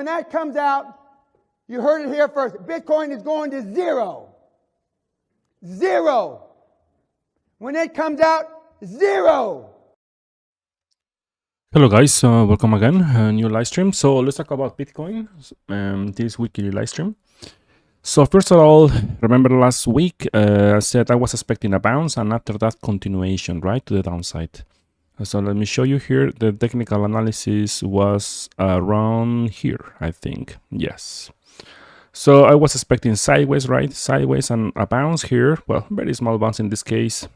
when that comes out, you heard it here first. Bitcoin is going to zero. Zero. When it comes out, zero. Hello guys, welcome again, new live stream. So let's talk about Bitcoin, this weekly live stream. So first of all, remember last week I said I was expecting a bounce, and after that continuation, right, to the downside. So let me show you here. The technical analysis was around here, I think. Yes. So I was expecting sideways, right? Sideways and a bounce here. Well, very small bounce in this case.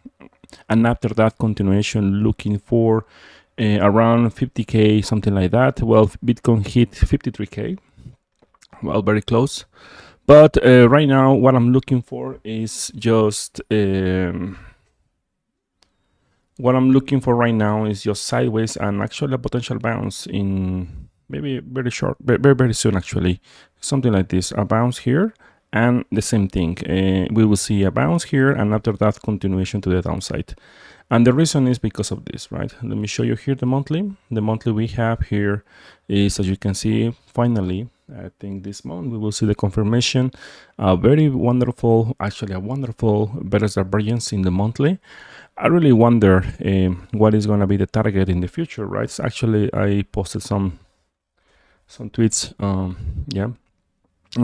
And after that continuation, looking for around 50K, something like that. Well, Bitcoin hit 53K. Well, very close. But right now, what I'm looking for is just sideways and actually a potential bounce in maybe very short, very soon actually, something like this, a bounce here, and the same thing. We will see a bounce here, and after that continuation to the downside. And the reason is because of this, right? Let me show you here the monthly. The monthly we have here is, as you can see, finally, I think this month we will see the confirmation. A very wonderful, actually a wonderful better divergence in the monthly. I really wonder what is going to be the target in the future, right? So actually, I posted some tweets,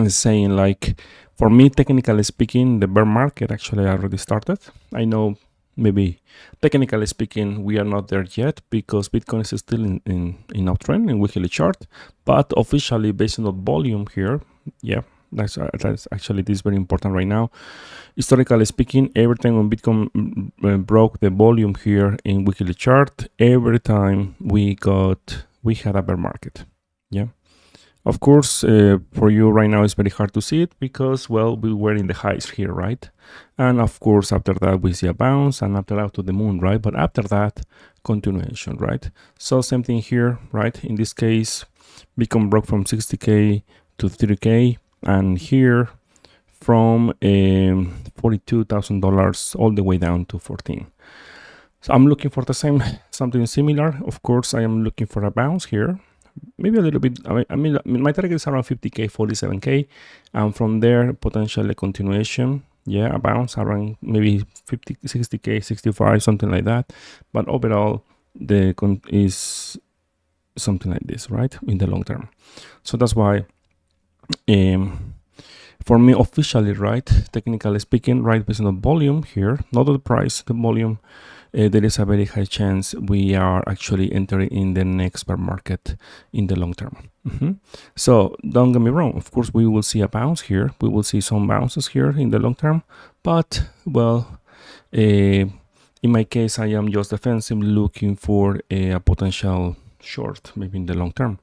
saying like, for me, technically speaking, the bear market actually already started. I know maybe technically speaking, we are not there yet because Bitcoin is still in uptrend in weekly chart, but officially based on the volume here, that's actually this is very important right now. Historically speaking, every time when Bitcoin broke the volume here in weekly chart, every time we had a bear market. Yeah. Of course, for you right now, it's very hard to see it because, well, we were in the highs here, right? And of course, after that, we see a bounce, and after that to the moon, right? But after that, continuation, right? So same thing here, right? In this case, Bitcoin broke from 60K to 30K, and here from $42,000 all the way down to 14. So I'm looking for the same, something similar. Of course, I am looking for a bounce here. Maybe a little bit. I mean, my target is around 50K, 47K, and from there potentially continuation. Yeah, a bounce around maybe 50, 60K, 65, something like that. But overall, the is something like this, right, in the long term. So that's why, for me, officially, right, technically speaking, right, based on the volume here, not the price, the volume. There is a very high chance we are actually entering in the next bear market in the long term. So don't get me wrong. Of course, we will see a bounce here. We will see some bounces here in the long term. But, well, in my case, I am just defensive looking for a potential short, maybe in the long term.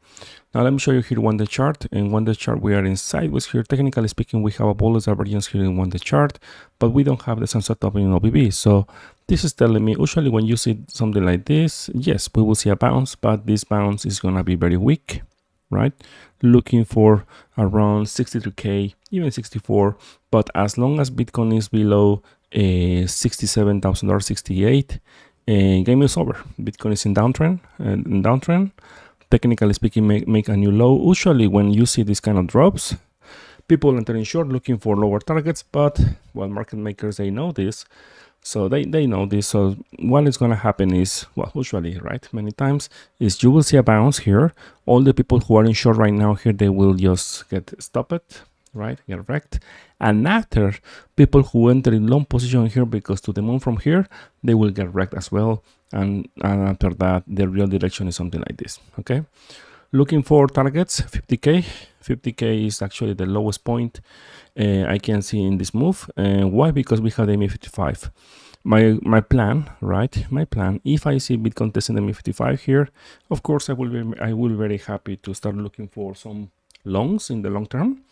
Now let me show you here one day chart. In one day chart, we are in sideways here. Technically speaking, we have a bullish divergence here in one day chart, but we don't have the sunset opening in OBB. So this is telling me, usually when you see something like this, yes, we will see a bounce, but this bounce is going to be very weak, right? Looking for around 63K, even 64. But as long as Bitcoin is below $67,000, 68, game is over. Bitcoin is in downtrend. Technically speaking, make a new low. Usually when you see this kind of drops, people enter in short looking for lower targets, but well, market makers, they know this. So they know this. So what is going to happen is, well, usually, right, many times, is you will see a bounce here. All the people who are in short right now here, they will just get stopped, right, get wrecked. And after, people who enter in long position here because to the moon from here, they will get wrecked as well. And after that, the real direction is something like this, okay? Looking for targets, 50K. 50K is actually the lowest point I can see in this move. Why? Because we have the MA55. My plan, right? My plan, if I see Bitcoin testing the MA55 here, of course, I will be very happy to start looking for some longs in the long term,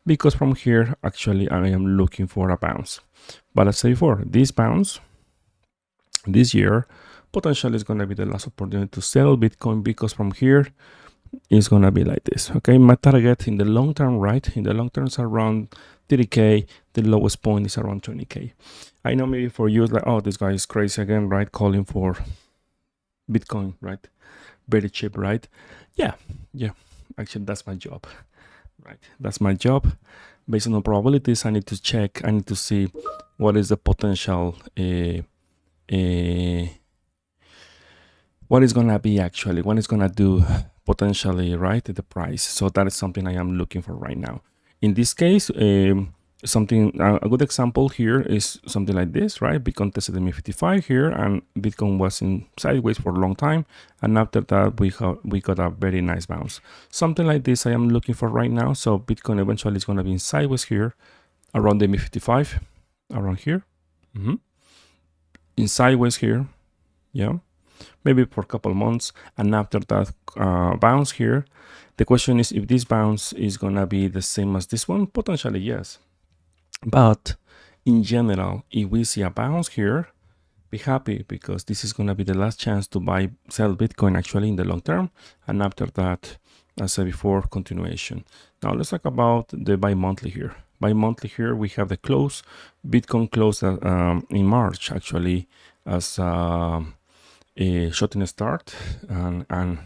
because from here, actually, I am looking for a bounce. But as I said before, this bounce, this year, potentially is going to be the last opportunity to sell Bitcoin, because from here, it's going to be like this, okay? My target in the long term, right? In the long term is around 30K. The lowest point is around 20K. I know maybe for you, it's like, oh, this guy is crazy again, right? Calling for Bitcoin, right? Very cheap, right? Yeah. Actually, that's my job, right? That's my job. Based on the probabilities, I need to check. I need to see what is the potential. What is gonna be actually? What is gonna do potentially, right? The price. So that is something I am looking for right now. In this case, something a good example here is something like this, right? Bitcoin tested the 55 here, and Bitcoin was in sideways for a long time, and after that we got a very nice bounce. Something like this I am looking for right now. So Bitcoin eventually is going to be in sideways here around the 55, around here, in sideways here, yeah, maybe for a couple months, and after that bounce here. The question is if this bounce is gonna be the same as this one. Potentially yes, but in general, if we see a bounce here, be happy, because this is gonna be the last chance to sell Bitcoin actually in the long term, and after that, as I said before, continuation. Now let's talk about the bi-monthly here. Bi-monthly here we have the close. Bitcoin closed in March actually as a shorting start, and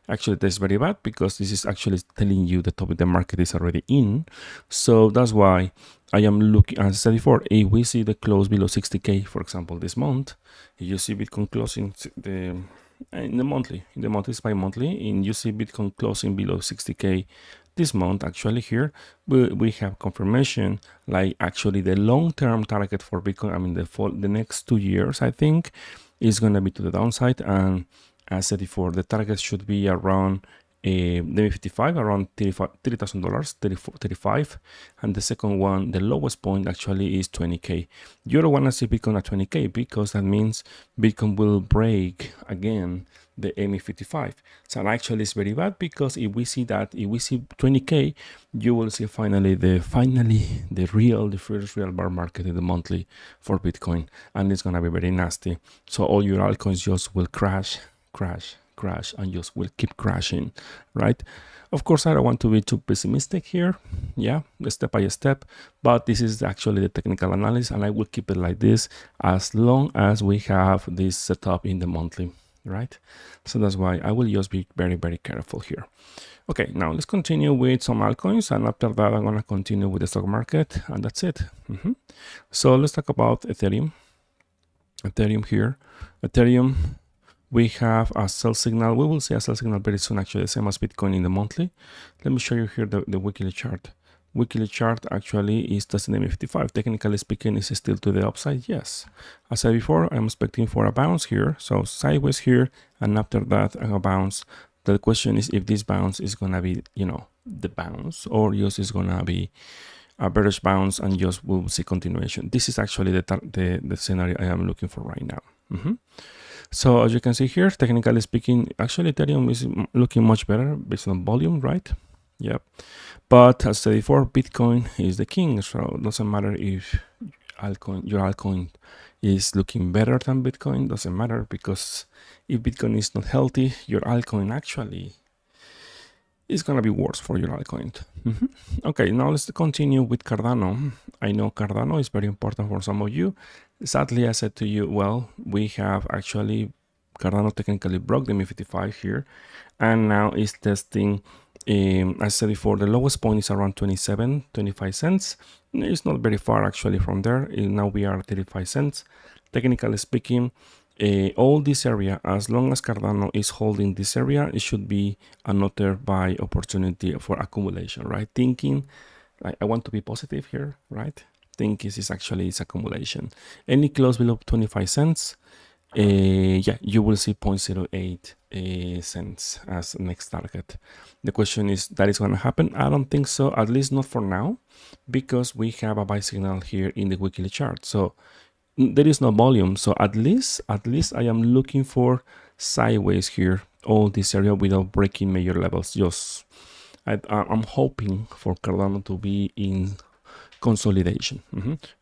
actually that's very bad, because this is actually telling you the topic the market is already in. So that's why I am looking, as I said before, if we see the close below 60k, for example, this month, if you see Bitcoin closing in the monthly is bi-monthly, and you see Bitcoin closing below 60k this month, actually here we have confirmation, like actually the long-term target for Bitcoin, I mean the next 2 years, I think, is going to be to the downside. And as I said before, the target should be around the 55, around $30,000, 35, and the second one, the lowest point actually is 20k. You don't want to see Bitcoin at 20k, because that means Bitcoin will break again the MA55. So actually it's very bad, because if we see 20k, you will see finally the first real bear market in the monthly for Bitcoin, and it's gonna be very nasty. So all your altcoins just will crash, and just will keep crashing, right? Of course, I don't want to be too pessimistic here, yeah, step by step, but this is actually the technical analysis, and I will keep it like this as long as we have this setup in the monthly, right? So that's why I will just be very, very careful here. Okay, now let's continue with some altcoins, and after that I'm gonna continue with the stock market, and that's it. So let's talk about Ethereum here. Ethereum, we have a sell signal. We will see a sell signal very soon, actually, the same as Bitcoin in the monthly. Let me show you here the weekly chart. Weekly chart actually is testing the MA55. Technically speaking, is still to the upside, yes. As I said before, I'm expecting for a bounce here. So sideways here, and after that a bounce. The question is if this bounce is gonna be, the bounce, or just is gonna be a bearish bounce and just we'll see continuation. This is actually the scenario I am looking for right now. So as you can see here, technically speaking, actually Ethereum is looking much better based on volume, right? Yep. But as I said before, Bitcoin is the king, so it doesn't matter if your altcoin is looking better than Bitcoin. Doesn't matter, because if Bitcoin is not healthy, your altcoin actually is gonna be worse for your altcoin. Okay, now let's continue with Cardano. I know Cardano is very important for some of you. Sadly, I said to you, well, we have actually Cardano technically broke the MA55 here, and now is testing. As I said before, the lowest point is around 25 cents. It's not very far actually from there. Now we are 35 cents. Technically speaking, all this area, as long as Cardano is holding this area, it should be another buy opportunity for accumulation, right? Thinking, I want to be positive here, right? Think is actually its accumulation. Any close below 25 cents, yeah, you will see 0.08 cents as next target. The question is, that is going to happen? I don't think so, at least not for now, because we have a buy signal here in the weekly chart. So there is no volume. So at least I am looking for sideways here, all this area without breaking major levels. Just I'm hoping for Cardano to be in consolidation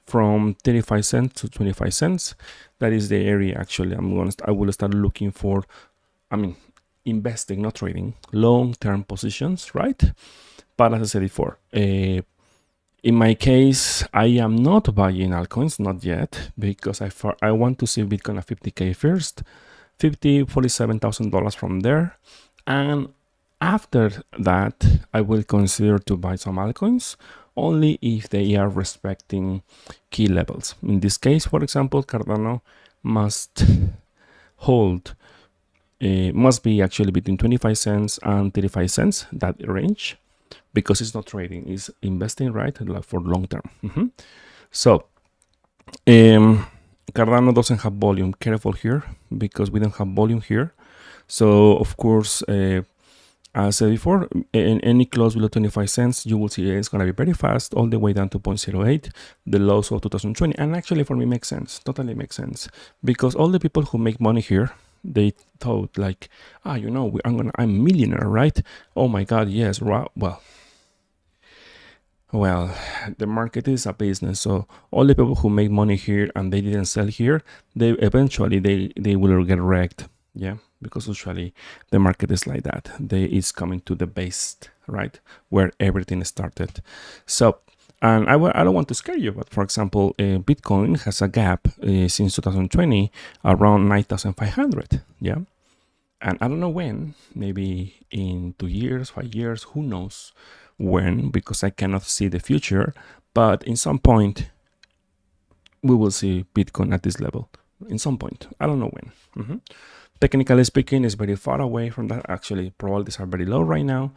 from 35 cents to 25 cents. That is the area actually I will start looking for. I mean, investing, not trading, long-term positions, right? But as I said before, in my case, I am not buying altcoins, not yet, because I want to see Bitcoin at 50k first, $47,000 from there, and After that, I will consider to buy some altcoins only if they are respecting key levels. In this case, for example, Cardano must hold, must be actually between 25 cents and 35 cents, that range, because it's not trading, it's investing, right, for long term. So Cardano doesn't have volume. Careful here, because we don't have volume here. So of course, as I said before, in any close below 25 cents, you will see it's going to be very fast, all the way down to 0.08, the lows of 2020. And actually, for me, makes sense, totally makes sense, because all the people who make money here, they thought like, I'm a millionaire, right? Oh my God, yes, well, the market is a business, so all the people who make money here and they didn't sell here, they eventually they will get wrecked. Yeah, because usually the market is like that. It's coming to the base, right, where everything started. So, and I don't want to scare you, but for example, Bitcoin has a gap since 2020 around 9,500. Yeah, and I don't know when, maybe in 2 years, 5 years, who knows when, because I cannot see the future, but in some point we will see Bitcoin at this level. In some point, I don't know when. Technically speaking, it's very far away from that. Actually, probabilities are very low right now.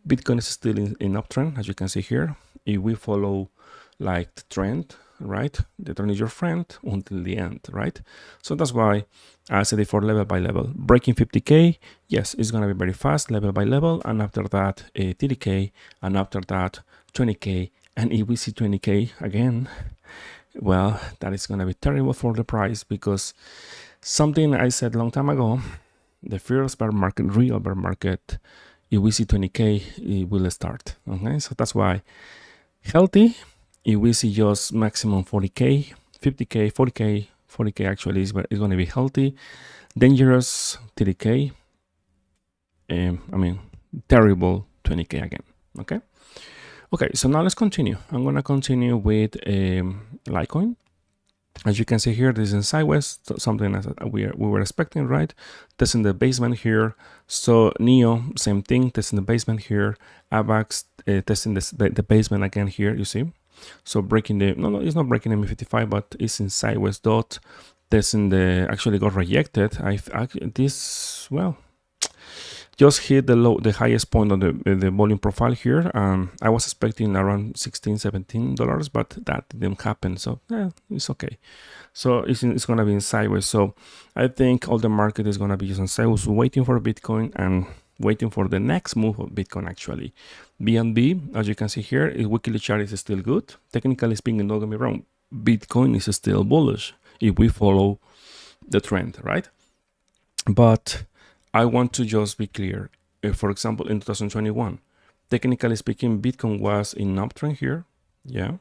Bitcoin is still in uptrend, as you can see here. If we follow like the trend, right, the trend is your friend until the end, right? So that's why I said it for level by level. Breaking 50k, yes, it's gonna be very fast, level by level, and after that 30k, and after that 20k, and if we see 20k again, well, that is gonna be terrible for the price, because something I said a long time ago, the first bear market, real bear market, if we see 20k, it will start. Okay, so that's why healthy. If we see just maximum 40k, 50k, 40k actually is going to be healthy. Dangerous 30k. Terrible 20k again. Okay, so now let's continue. I'm going to continue with Litecoin. As you can see here, this is in sideways, something as we were expecting, right? Testing the basement here. So Neo, same thing, testing the basement here. AVAX testing the basement again here, you see. So breaking the, no, it's not breaking the M55, but it's in sideways dot. Testing the, actually got rejected. Just hit the highest point on the volume profile here. I was expecting around $16-17, but that didn't happen. So it's okay. So it's gonna be in sideways. So I think all the market is gonna be using sideways, waiting for Bitcoin and waiting for the next move of Bitcoin. Actually, BNB, as you can see here, weekly chart is still good. Technically speaking, don't get me wrong, Bitcoin is still bullish if we follow the trend, right? But I want to just be clear. For example, in 2021, technically speaking, Bitcoin was in uptrend here. Yeah,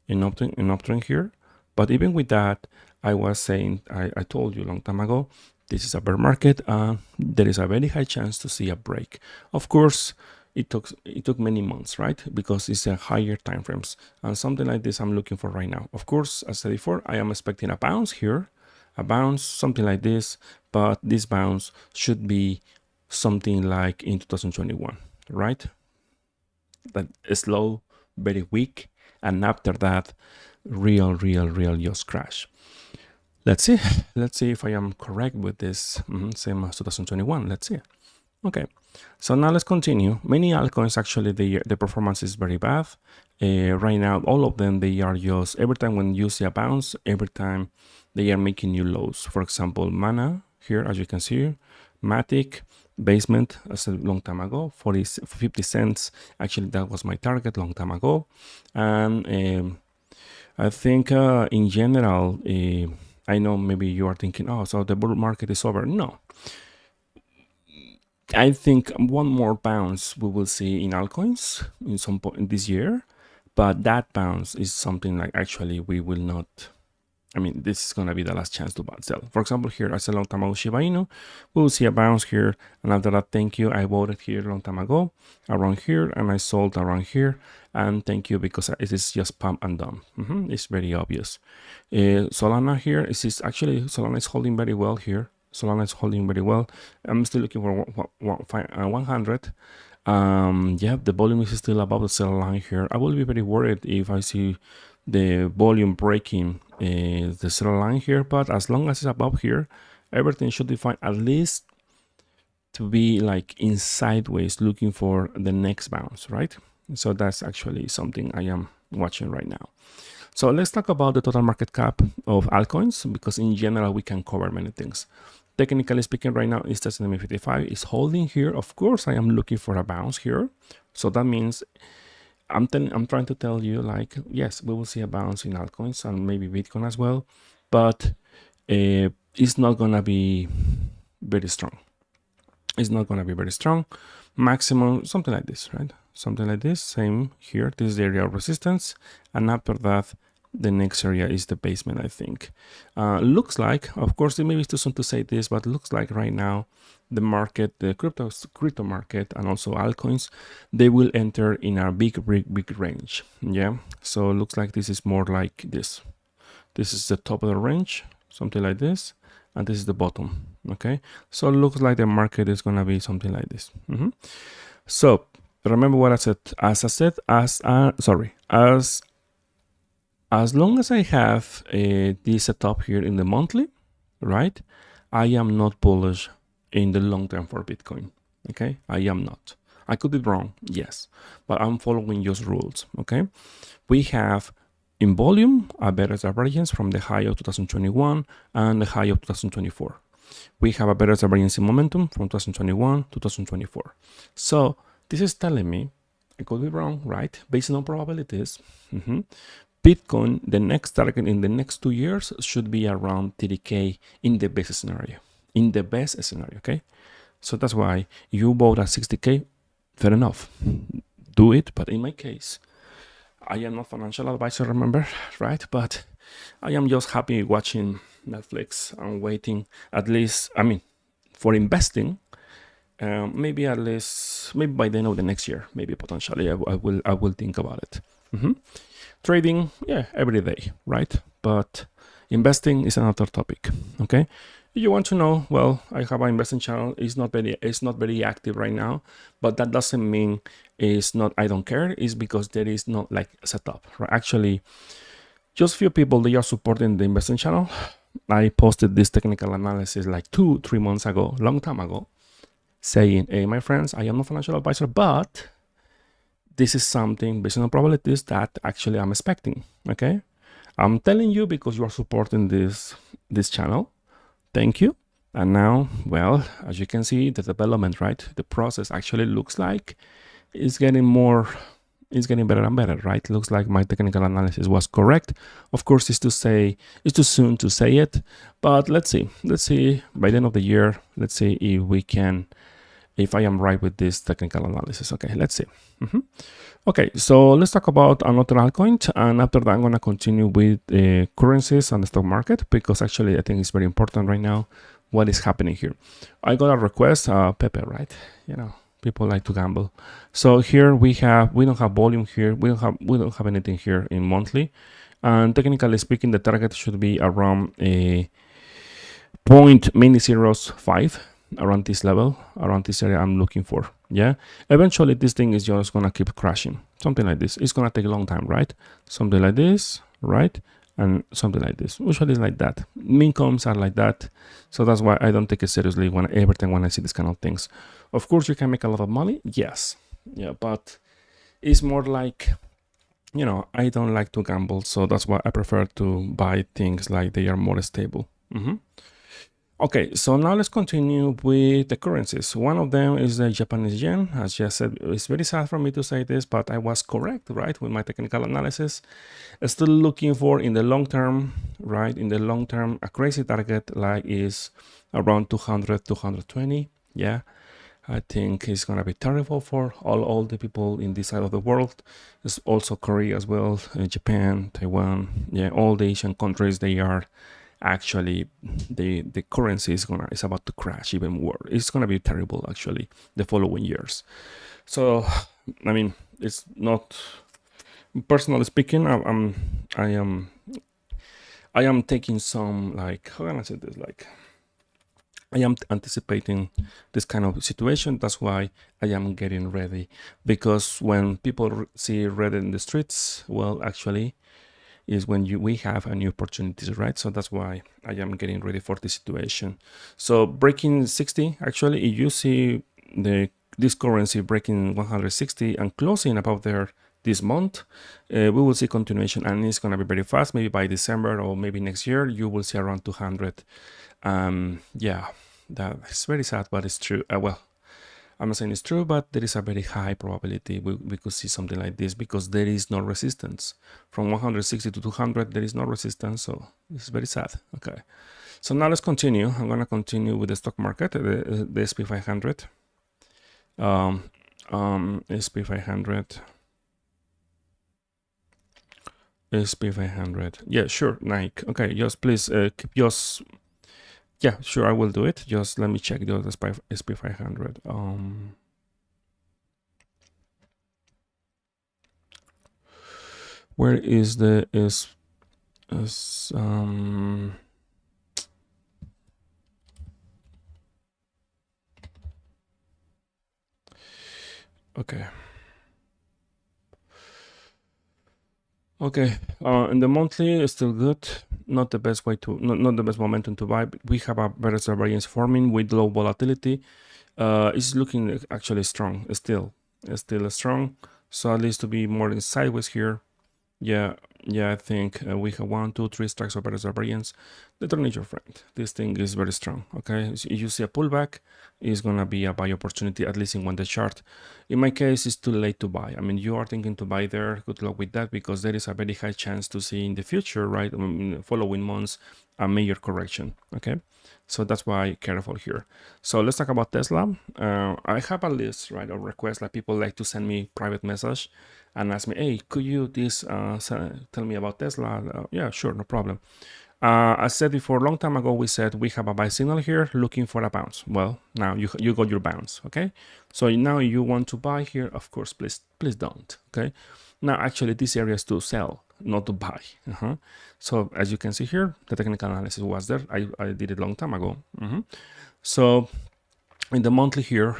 in uptrend here. But even with that, I was saying, I told you a long time ago, this is a bear market and there is a very high chance to see a break. Of course, it took many months, right? Because it's a higher time frames. And something like this I'm looking for right now. Of course, as I said before, I am expecting a bounce here. A bounce, something like this, but this bounce should be something like in 2021, right? That is slow, very weak, and after that, real just crash. Let's see if I am correct with this. Same as 2021. Let's see. Okay, so now let's continue. Many altcoins actually the performance is very bad. Right now, all of them, they are just, every time when you see a bounce, every time they are making new lows. For example, Mana here, as you can see, Matic, Basement, as a long time ago, 50 cents. Actually, that was my target long time ago. And I think in general, I know maybe you are thinking, oh, so the bull market is over. No. I think one more bounce we will see in altcoins in some point this year, but that bounce is something like actually we will not. I mean, this is going to be the last chance to sell. For example, here I said long time ago Shiba Inu. We will see a bounce here, and after that, thank you. I bought it here a long time ago, around here, and I sold around here. And thank you, because it is just pump and dump. It's very obvious. Solana here, Solana is holding very well here. Solana is holding very well. I'm still looking for 100. Yeah, the volume is still above the sell line here. I will be very worried if I see the volume breaking the sell line here, but as long as it's above here, everything should be fine, at least to be like in sideways looking for the next bounce, right? So that's actually something I am watching right now. So let's talk about the total market cap of altcoins, because in general we can cover many things. Technically speaking, right now it's S&P 55 is holding here. Of course, I am looking for a bounce here. So that means I'm trying to tell you, like, yes, we will see a bounce in altcoins and maybe Bitcoin as well, but it's not gonna be very strong. It's not gonna be very strong. Maximum something like this, right? Something like this. Same here. This is the area of resistance, and after that, the next area is the basement, I think. Looks like, of course, it may be too soon to say this, but looks like right now the market, the crypto market, and also altcoins, they will enter in a big range. Yeah. So it looks like this is more like this. This is the top of the range, something like this, and this is the bottom. Okay. So it looks like the market is gonna be something like this. So remember what I said. As long as I have this setup here in the monthly, right, I am not bullish in the long term for Bitcoin. Okay, I am not. I could be wrong, yes, but I'm following just rules. Okay, we have in volume a better divergence from the high of 2021 and the high of 2024. We have a better divergence in momentum from 2021 to 2024. So this is telling me, I could be wrong, right? Based on probabilities, Bitcoin, the next target in the next 2 years should be around 30K in the best scenario. In the best scenario, okay? So that's why you bought at 60K, fair enough. Do it, but in my case, I am not financial advisor, remember, right? But I am just happy watching Netflix and waiting, at least, I mean, for investing, maybe at least, maybe by the end of the next year, maybe potentially, I will think about it. Trading, yeah, every day, right? But investing is another topic. Okay. If you want to know, well, I have an investing channel. It's not very active right now, but that doesn't mean I don't care. It's because there is not like setup, right? Actually, just few people, they are supporting the investing channel. I posted this technical analysis like 2-3 months ago, long time ago, saying, hey, my friends, I am not a financial advisor, but this is something based on probabilities that actually I'm expecting. Okay, I'm telling you because you are supporting this channel. Thank you. And now, well, as you can see, the development, right? The process actually looks like it's getting better and better, right? Looks like my technical analysis was correct. Of course, it's too soon to say it, but let's see by the end of the year, let's see if I am right with this technical analysis. Okay, let's see. Okay, so let's talk about another altcoin, and after that I'm going to continue with currencies and the stock market, because actually I think it's very important right now what is happening here. I got a request, Pepe, right? You know, people like to gamble. So here we don't have volume here. We don't have anything here in monthly, and technically speaking, the target should be around a 0.05. Around this level, around this area I'm looking for. Yeah, eventually this thing is just gonna keep crashing, something like this. It's gonna take a long time, right? Something like this, right? And something like this. Usually it's like that. Incomes are like that, so that's why I don't take it seriously every time when I see this kind of things. Of course you can make a lot of money, yes, yeah, but it's more like, you know, I don't like to gamble, so that's why I prefer to buy things like they are more stable. Okay, so now let's continue with the currencies. One of them is the Japanese yen. As just said, it's very sad for me to say this, but I was correct, right, with my technical analysis. Still looking for in the long term, right, in the long term, a crazy target like is around 200, 220. Yeah, I think it's gonna be terrible for all the people in this side of the world. It's also Korea as well, Japan, Taiwan, yeah, all the Asian countries, they are actually the currency is about to crash even more. It's gonna be terrible actually the following years. So I mean, it's not, personally speaking, I am taking some, like, how can I say this, like I am anticipating this kind of situation. That's why I am getting ready, because when people see red in the streets, well, actually is when we have a new opportunities, right? So that's why I am getting ready for this situation. So breaking 60, actually, if you see this currency breaking 160 and closing above there this month, we will see continuation, and it's going to be very fast. Maybe by December or maybe next year, you will see around 200. Yeah, that is very sad, but it's true. Well, I'm not saying it's true, but there is a very high probability we could see something like this, because there is no resistance. From 160 to 200, there is no resistance, so this is very sad. Okay, so now let's continue. I'm going to continue with the stock market, the SP500. SP500. SP500. Yeah, sure, Nike. Okay, just please keep yours. Yeah, sure, I will do it. Just let me check the SP500. Where is the okay. Okay, and the monthly is still good. Not the best way to, not the best momentum to buy. But we have a better variance forming with low volatility. It's looking actually strong. Still strong. So at least to be more in sideways here. Yeah, I think we have 1, 2, 3 strikes of better variance. The trend is your friend. This thing is very strong. Okay, so if you see a pullback, it's gonna be a buy opportunity, at least in one day chart. In my case, it's too late to buy. I mean, you are thinking to buy there. Good luck with that, because there is a very high chance to see in the future, right, in the following months, a major correction. Okay, so that's why careful here. So let's talk about Tesla. I have a list, right, of requests. Like people like to send me private message and ask me, hey, could you tell me about Tesla? Yeah, sure, no problem. I said before, a long time ago, we said we have a buy signal here looking for a bounce. Well, now you got your bounce, okay? So now you want to buy here, of course, please don't, okay? Now, actually, this area is to sell, not to buy. So as you can see here, the technical analysis was there. I did it a long time ago. So in the monthly here,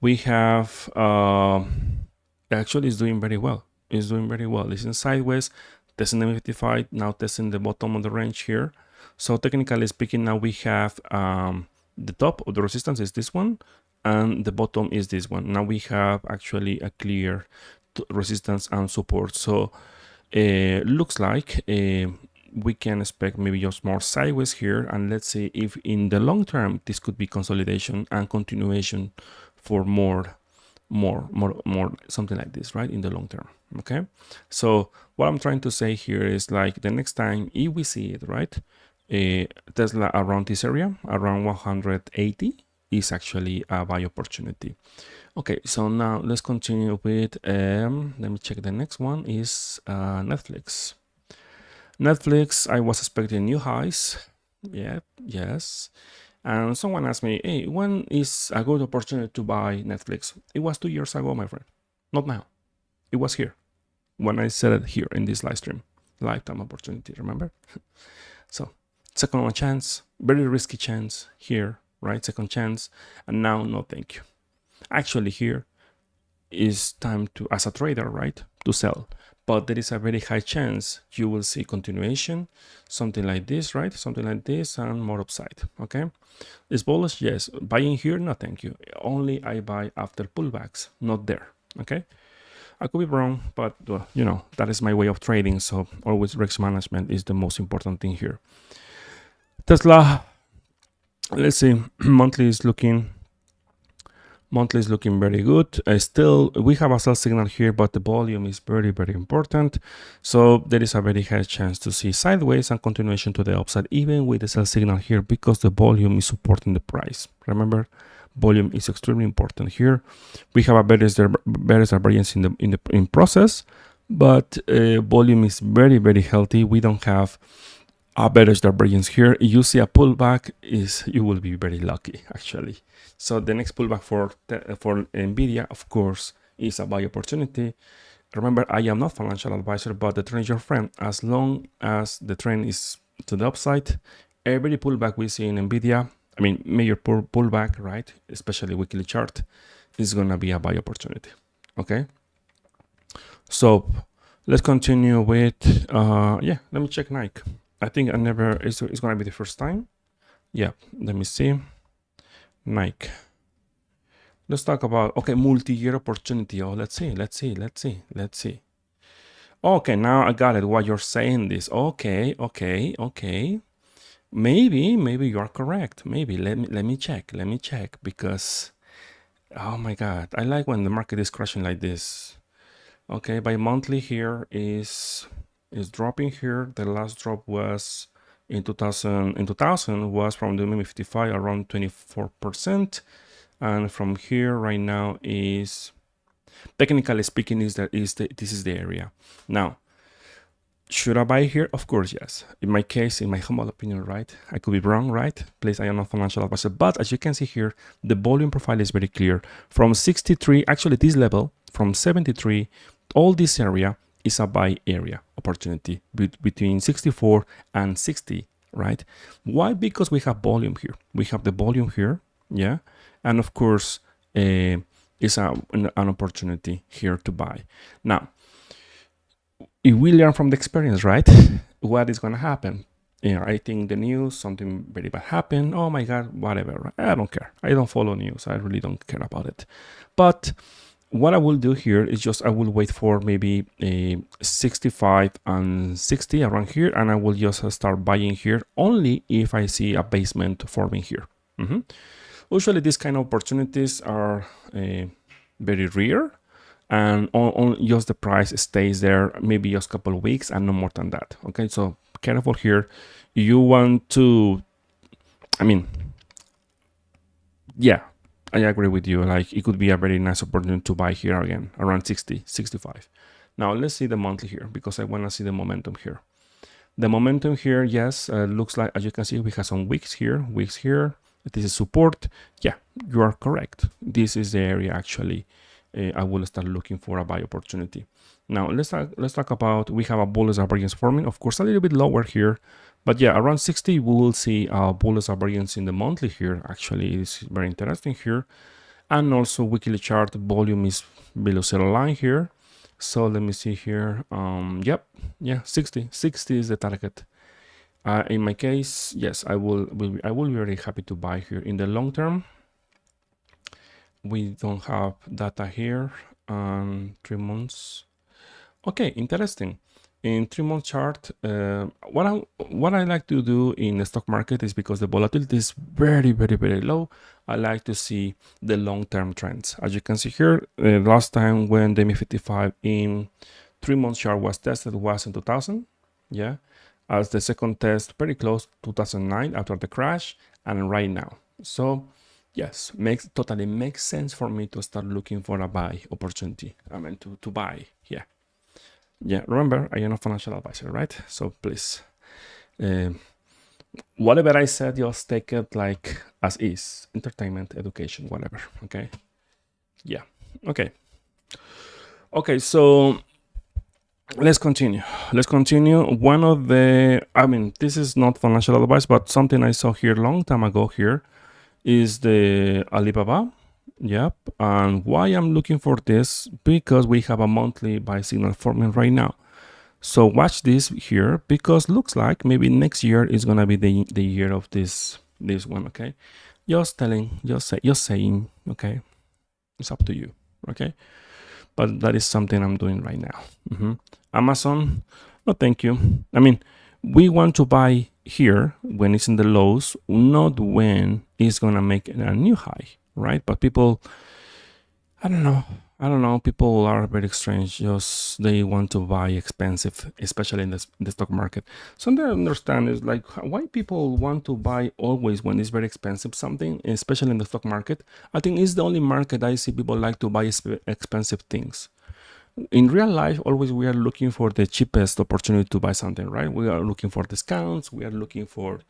we have, actually is doing very well. It's doing very well. It's in sideways, testing the 55, now testing the bottom of the range here. So technically speaking, now we have the top of the resistance is this one, and the bottom is this one. Now we have actually a clear resistance and support. So looks like we can expect maybe just more sideways here, and let's see if in the long term this could be consolidation and continuation for more something like this, right, in the long term. Okay, so what I'm trying to say here is, like, the next time if we see it, right, Tesla around this area, around 180, is actually a buy opportunity. Okay, so now let's continue with let me check. The next one is Netflix. I was expecting new highs. Yeah, yes. And someone asked me, hey, when is a good opportunity to buy Netflix? It was 2 years ago, my friend. Not now. It was here. When I said it here in this live stream. Lifetime opportunity, remember? So, second one chance, very risky chance here, right? Second chance. And now, no thank you. Actually, here is time to, as a trader, right, to sell. But there is a very high chance you will see continuation, something like this, right? Something like this, and more upside, okay? Is bullish? Yes. Buying here? No, thank you. Only I buy after pullbacks, not there, okay? I could be wrong, but you know, that is my way of trading. So always risk management is the most important thing here. Tesla, let's see, monthly is looking very good. Still, we have a sell signal here, but the volume is very, very important. So there is a very high chance to see sideways and continuation to the upside, even with the sell signal here, because the volume is supporting the price. Remember, volume is extremely important here. We have a better variance in process, but volume is very, very healthy. We don't have a better divergence here. If you see a pullback, you will be very lucky, actually. So the next pullback for Nvidia, of course, is a buy opportunity. Remember, I am not financial advisor, but the trend is your friend. As long as the trend is to the upside, every pullback we see in Nvidia, I mean, major pullback, right? Especially weekly chart is gonna be a buy opportunity. Okay. So let's continue with yeah. Let me check Nike. I think it's gonna be the first time. Yeah. Let me see Nike. Let's talk about okay multi-year opportunity. Oh, let's see. Okay, now I got it. What you're saying this. Okay. Maybe you are correct. Maybe let me check because oh my god, I like when the market is crashing like this. Okay, by monthly here is dropping here. The last drop was in 2000 was from the MIMI 55 around 24%, and from here right now is technically speaking this is the area. Now, should I buy here? Of course, yes. In my case, in my humble opinion, right? I could be wrong, right? Please, I am not financial advisor. But as you can see here, the volume profile is very clear. From 63, actually this level, from 73, all this area is a buy area opportunity between 64 and 60, right? Why? Because we have volume here. We have the volume here, yeah? And of course, it's an opportunity here to buy. Now, if we learn from the experience, right? What is going to happen? You know, I think the news, something very bad happened. Oh my God, whatever. I don't care. I don't follow news. I really don't care about it. But what I will do here is just I will wait for maybe a 65 and 60 around here, and I will just start buying here only if I see a basement forming here. Usually these kind of opportunities are very rare, and on just the price stays there maybe just a couple of weeks and no more than that. Okay, so careful here. You want to, I mean, yeah, I agree with you. Like it could be a very nice opportunity to buy here again around 60, 65. Now let's see the monthly here because I want to see the momentum here. The momentum here, yes, looks like, as you can see, we have some wicks here. This is support. Yeah, you are correct. This is the area actually. I will start looking for a buy opportunity. Now let's talk about, we have a bullish divergence forming, of course a little bit lower here, but yeah, around 60 we will see a bullish divergence in the monthly here. Actually, it's very interesting here, and also weekly chart volume is below zero line here. So let me see here. Yep, yeah, 60 is the target. In my case, yes, I will be very happy to buy here in the long term. We don't have data here. 3 months. Okay, interesting. In 3 month chart, what I like to do in the stock market is because the volatility is very low. I like to see the long-term trends. As you can see here, last time when the MI 55 in 3 month chart was tested was in 2000. Yeah, as the second test very close 2009 after the crash, and right now. So yes, totally makes sense for me to start looking for a buy opportunity. I mean to buy. Yeah, remember, I am a financial advisor, right? So please, whatever I said, just take it like as is. Entertainment, education, whatever, okay? Yeah, okay. Okay, so let's continue. One of the, I mean, this is not financial advice, but something I saw here long time ago here is the Alibaba. Yep, and why I'm looking for this, because we have a monthly buy signal forming right now. So watch this here, because looks like maybe next year is gonna be the year of this one. Okay, just saying. Okay, it's up to you. Okay, but that is something I'm doing right now. Amazon, no thank you. I mean, we want to buy here when it's in the lows, not when it's gonna make a new high, right? But people, I don't know, people are very strange. Just they want to buy expensive, especially in the stock market. Something I understand is like why people want to buy always when it's very expensive something, especially in the stock market. I think it's the only market I see people like to buy expensive things. In real life, always we are looking for the cheapest opportunity to buy something, right? We are looking for discounts. We are looking for,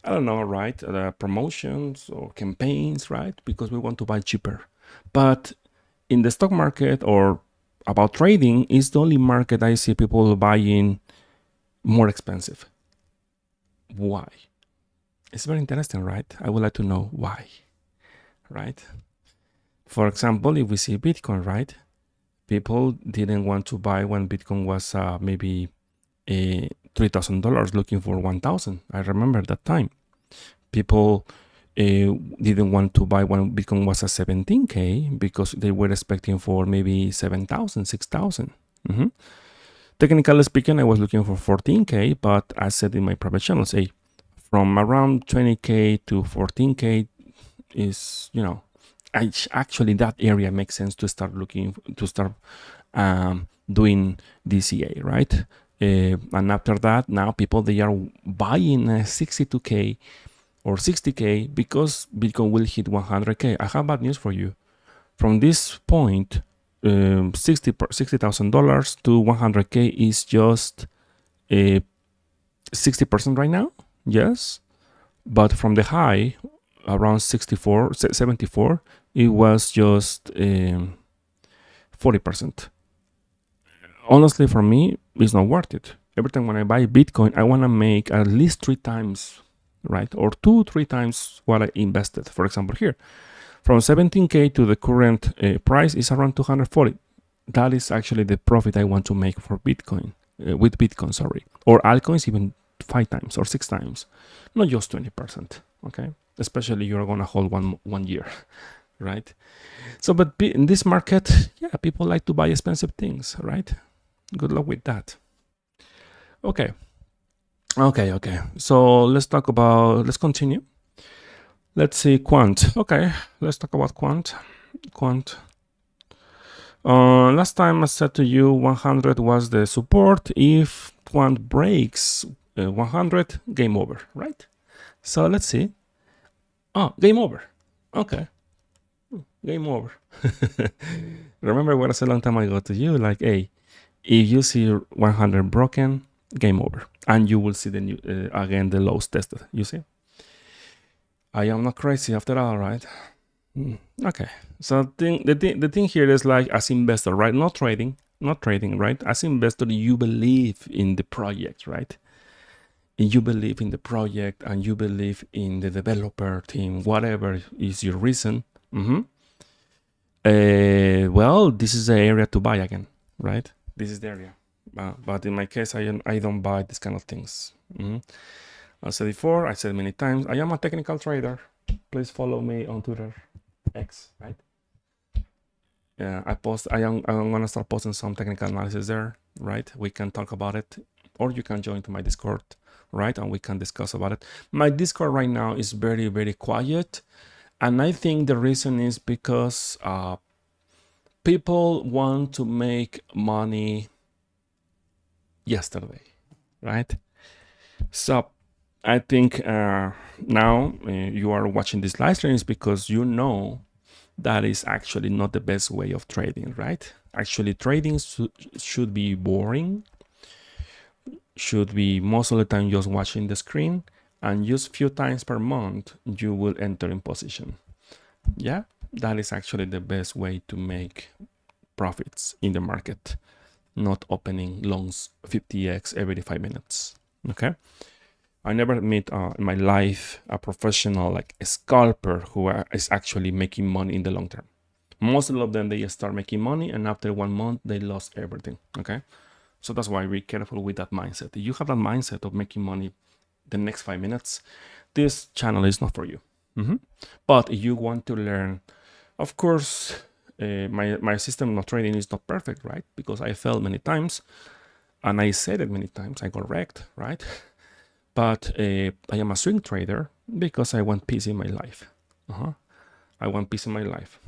I don't know, right? Promotions or campaigns, right? Because we want to buy cheaper. But in the stock market or about trading, is the only market I see people buying more expensive. Why? It's very interesting, right? I would like to know why, right? For example, if we see Bitcoin, right? People didn't want to buy when Bitcoin was maybe $3,000 looking for 1,000. I remember that time. People didn't want to buy when Bitcoin was at 17K because they were expecting for maybe 7,000, 6,000. Technically speaking, I was looking for 14K, but I said in my private channel, say from around 20K to 14K is, you know, actually that area makes sense to start looking, to start doing DCA, right? And after that, now people, they are buying 62K or 60K because Bitcoin will hit 100K. I have bad news for you. From this point, $60,000 to 100K is just 60% right now. Yes. But from the high, around 74, it was just 40%. Honestly, for me, it's not worth it. Every time when I buy Bitcoin, I want to make at least 3 times, right? Or 2-3 times what I invested. For example, here, from 17K to the current price is around 240. That is actually the profit I want to make for Bitcoin, with Bitcoin, sorry. Or altcoins, even 5 times or 6 times, not just 20%, okay? Especially you're going to hold one year, right? So, but in this market, yeah, people like to buy expensive things, right? Good luck with that. Okay. So let's continue. Let's see Quant. Okay, let's talk about Quant. Last time I said to you 100 was the support. If Quant breaks 100, game over, right? So let's see. Oh, game over. Okay. Game over. Remember what I said a long time ago to you? Like, hey, if you see 100 broken, game over. And you will see the new, again, the lows tested. You see? I am not crazy after all, right? Okay. So the thing here is like, as investor, right? Not trading, right? As investor, you believe in the project, right? You believe in the project and you believe in the developer team, whatever is your reason. Well, this is the area to buy again, right? This is the area. But in my case, I don't buy this kind of things. I said before, I said many times, I am a technical trader. Please follow me on Twitter, X, right? Yeah, I'm gonna start posting some technical analysis there, right? We can talk about it, or you can join to my Discord, right? And we can discuss about it. My Discord right now is very, very quiet. And I think the reason is because people want to make money yesterday, right? So I think now you are watching this live stream is because you know that is actually not the best way of trading, right? Actually, trading should be boring, should be most of the time just watching the screen, and just few times per month you will enter in position. Yeah, that is actually the best way to make profits in the market, not opening longs 50x every 5 minutes. Okay, I never met in my life a professional like a scalper who is actually making money in the long term. Most of them, they start making money and after 1 month they lost everything. Okay, so that's why be careful with that mindset. If you have that mindset of making money the next 5 minutes, this channel is not for you. But if you want to learn, of course, my system of trading is not perfect, right? Because I failed many times and I said it many times, I got wrecked, right? But I am a swing trader because I want peace in my life. I want peace in my life.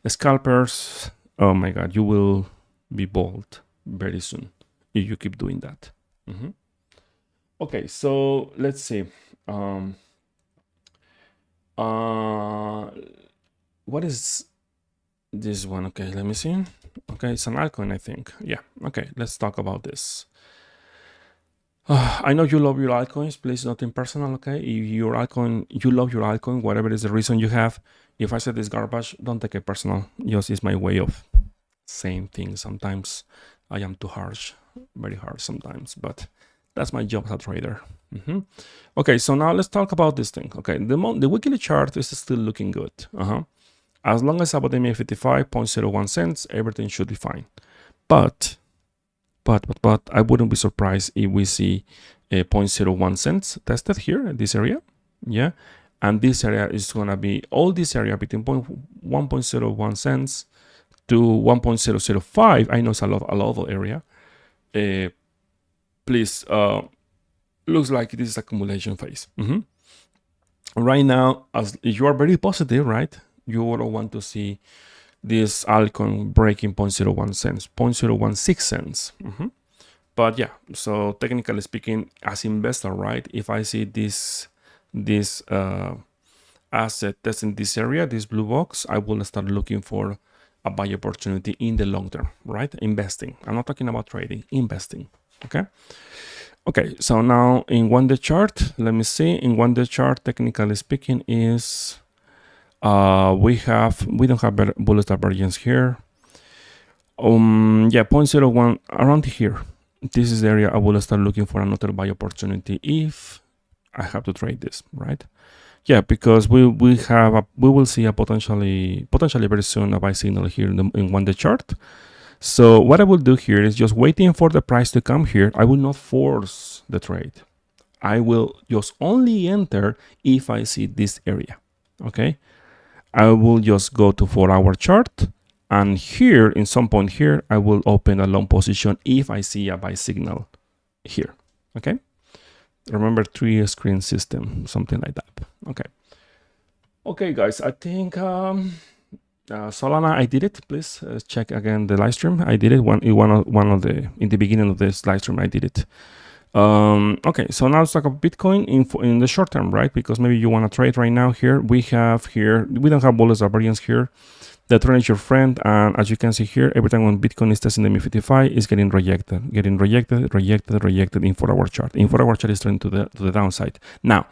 Scalpers, oh my God, you will be bold very soon if you keep doing that. Okay, so let's see. What is this one? Okay, let me see. Okay, it's an altcoin, I think. Yeah, okay, let's talk about this. I know you love your altcoins. Please, nothing personal, okay? If your altcoin, you love your altcoin, whatever is the reason you have. If I said this garbage, don't take it personal. Just is my way of saying things. Sometimes I am too harsh, very harsh sometimes, but that's my job as a trader. Okay, so now let's talk about this thing. Okay, the weekly chart is still looking good. As long as about the MA 55.01 cents, everything should be fine. But I wouldn't be surprised if we see a 0.01 cents tested here in this area. Yeah, and this area is gonna be all this area between 1.01 cents to 1.005. I know it's a lot of area. Please, looks like this is accumulation phase. Right now, as you are very positive, right? You would want to see this altcoin breaking 0.01 cents, 0.016 cents. But yeah, so technically speaking, as investor, right? If I see this asset that's in this area, this blue box, I will start looking for a buy opportunity in the long term, right? Investing. I'm not talking about trading, investing. Okay, so now in 1-day chart, let me see. In 1-day chart, technically speaking, is we don't have bullish divergence here. Yeah, 0.01 around here. This is the area I will start looking for another buy opportunity if I have to trade this, right? Yeah, because we will see a potentially very soon a buy signal here in 1-day chart. So what I will do here is just waiting for the price to come here. I will not force the trade. I will just only enter if I see this area. Okay, I will just go to 4-hour chart, and here in some point here I will open a long position if I see a buy signal here. Okay, remember 3-screen system, something like that. Okay guys, I think Solana, I did it. Please check again the live stream. I did it in the beginning of this live stream. I did it. Okay, so now let's talk about Bitcoin in the short term, right? Because maybe you want to trade right now. Here we don't have bullish variance here. The trend is your friend, and as you can see here, every time when Bitcoin is testing the MA55, it's getting rejected in 4-hour chart. In 4-hour chart is trending to the downside. Now,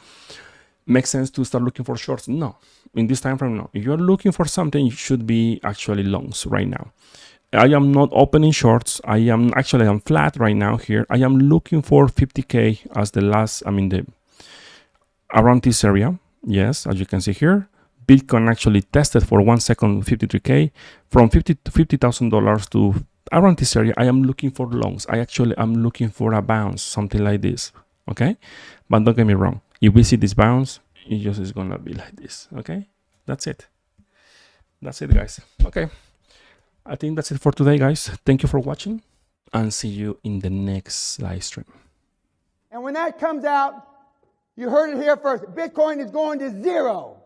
makes sense to start looking for shorts? No. In this time frame, no. If you're looking for something, you should be actually longs right now. I am not opening shorts. I'm flat right now here. I am looking for 50K as the last, around this area. Yes, as you can see here, Bitcoin actually tested for 1 second 53K from $50,000 to around this area. I am looking for longs. I'm looking for a bounce, something like this. Okay, but don't get me wrong. If we see this bounce, it just is gonna be like this. Okay, that's it, guys. Okay, I think that's it for today, guys. Thank you for watching, and see you in the next live stream. And when that comes out, you heard it here first. Bitcoin is going to 0.